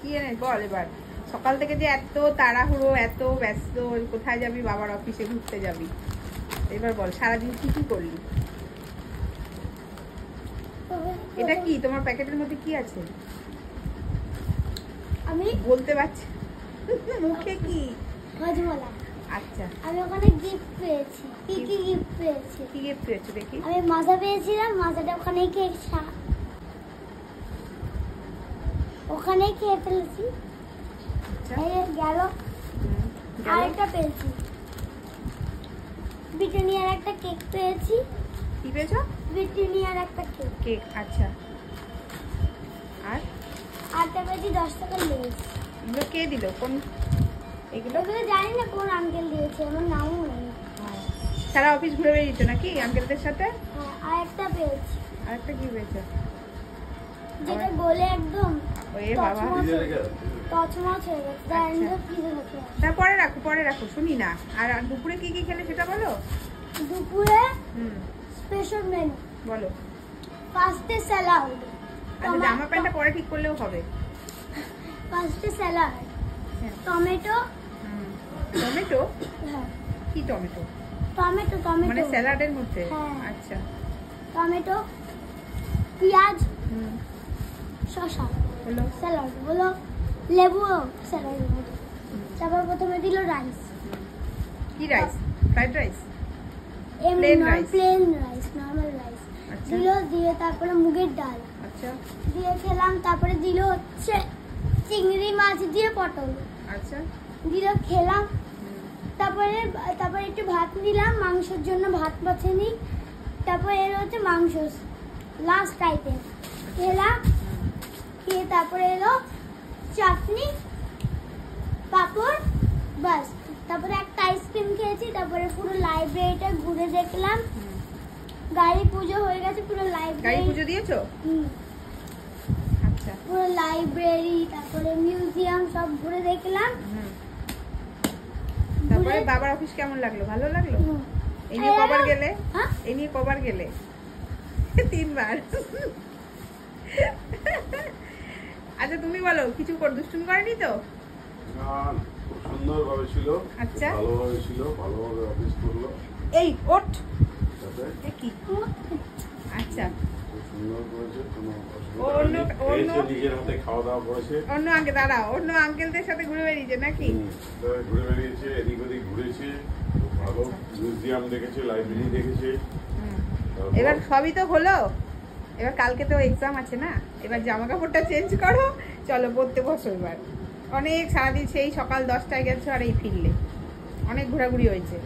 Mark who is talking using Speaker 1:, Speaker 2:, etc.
Speaker 1: কি এনে বল এবার। সকাল থেকে যে এত তাড়াহুড়ো, এত ব্যস্ত, কোথায় যাবি? বাবার অফিসে ঘুরতে যাবি। এবার বল সারাদিন কি কি করলি? এটা কি তোমার প্যাকেটের মধ্যে কি আছে?
Speaker 2: আমি
Speaker 1: বলতে পারছি মুখে কি?
Speaker 2: হজমলা।
Speaker 1: আচ্ছা,
Speaker 2: আমি ওখানে গিফট পেয়েছি। কি কি গিফট পেয়েছি?
Speaker 1: কি গিফট পেয়েছো দেখি?
Speaker 2: আমি মাজা পেয়েছিলাম, মাজাটা ওখানেই খেয়ে ফেলেছি।
Speaker 1: আচ্ছা,
Speaker 2: এই গেল। আরেকটা পেয়েছি, ব্রিটানিয়ার একটা কেক পেয়েছি।
Speaker 1: কি পেয়েছো?
Speaker 2: ব্রিটানিয়ার একটা কেক।
Speaker 1: কেক, আচ্ছা। আর
Speaker 2: আরেকটা পেয়েছি 10 টাকার লেস।
Speaker 1: এগুলো কে দিল? কোন এগুলো?
Speaker 2: এগুলো জানি না কোন আঙ্কেল দিয়েছে, আমার নামও নেই।
Speaker 1: সারা অফিস ঘুরে বেরিয়েছো নাকি আঙ্কেলদের সাথে?
Speaker 2: হ্যাঁ, আরেকটা পেয়েছি।
Speaker 1: আরেকটা কি পেয়েছো?
Speaker 2: যেটা গলে একদম
Speaker 1: ওরে বাবা,
Speaker 2: তছমছ হয়ে গেছে।
Speaker 1: পরে রাখো, পরে রাখো, শুনি না। আর দুপুরে কি কি খেলে সেটা বলো।
Speaker 2: দুপুরে স্পেশাল মেনু
Speaker 1: বলো।
Speaker 2: ফার্স্টে স্যালাড।
Speaker 1: আচ্ছা, জামা প্যান্টটা পরে ঠিক করলেও হবে।
Speaker 2: ফার্স্টে স্যালাড, টমেটো।
Speaker 1: টমেটো?
Speaker 2: হ্যাঁ।
Speaker 1: কি টমেটো?
Speaker 2: টমেটো টমেটো
Speaker 1: মানে স্যালাডের মধ্যে?
Speaker 2: হ্যাঁ।
Speaker 1: আচ্ছা।
Speaker 2: টমেটো, পেঁয়াজ, শসা
Speaker 1: হলো
Speaker 2: স্যালাড, হলো লেবু স্যালাড। তারপর প্রথমে দিল রাইস।
Speaker 1: কি rice? Fried rice?
Speaker 2: Plain rice, normal rice দিল। দিয়ে তারপরে মুগের ডাল।
Speaker 1: আচ্ছা।
Speaker 2: দিয়ে খেলাম। তারপরে দিল হচ্ছে চিংড়ি মাছ দিয়ে পটল।
Speaker 1: আচ্ছা।
Speaker 2: দিল, খেলাম। তারপরে একটু ভাত নিলাম, মাংসের জন্য ভাত বাছেনি। তারপরে এলো হচ্ছে মাংস, লাস্ট আইটেম। খেলাম, খেয়ে তারপরে এলো চাটনি, পাঁপড়, বাস। তারপরে একটা আইসক্রিম খেয়েছি। তারপরে পুরো লাইব্রেরিটা ঘুরে দেখলাম। গাড়ি পুজো হয়ে গেছে, পুরো লাইব্রেরি।
Speaker 1: গাড়ি পুজো দিয়েছো? আচ্ছা।
Speaker 2: পুরো লাইব্রেরি, তারপরে মিউজিয়াম সব ঘুরে দেখলাম।
Speaker 1: তারপরে বাবার অফিস কেমন লাগলো? ভালো লাগলো? এই নিয়ে কবার গেলে? এই নিয়ে কবার গেলে? 3 বার। আচ্ছা, তুমি বলো, কিছু দুষ্টুমি করেনি তো?
Speaker 3: না, খুব সুন্দরভাবে ছিল।
Speaker 1: আচ্ছা,
Speaker 3: ভালোভাবে ছিল, ভালোভাবে অফিস করলো।
Speaker 1: এই ওঠ। কি? আচ্ছা, অন্য আঙ্কেল, দাঁড়াও, অন্য আঙ্কেলদের সাথে ঘুরে বেরিয়েছে নাকি?
Speaker 3: ঘুরে বেরিয়েছে, এদিক ওদিক ঘুরেছে, ভালো মিউজিয়াম দেখেছে, লাইব্রেরি দেখেছে।
Speaker 1: এবার সবই তো হলো। এবার কালকে তো এক্সাম আছে না, এবার জামা কাপড়টা চেঞ্জ করো, চলো পড়তে বসো। এবার অনেক সারাদিন সেই সকাল 10টায় গেছো আর এই ফিরলে, অনেক ঘোরাঘুরি হয়েছে।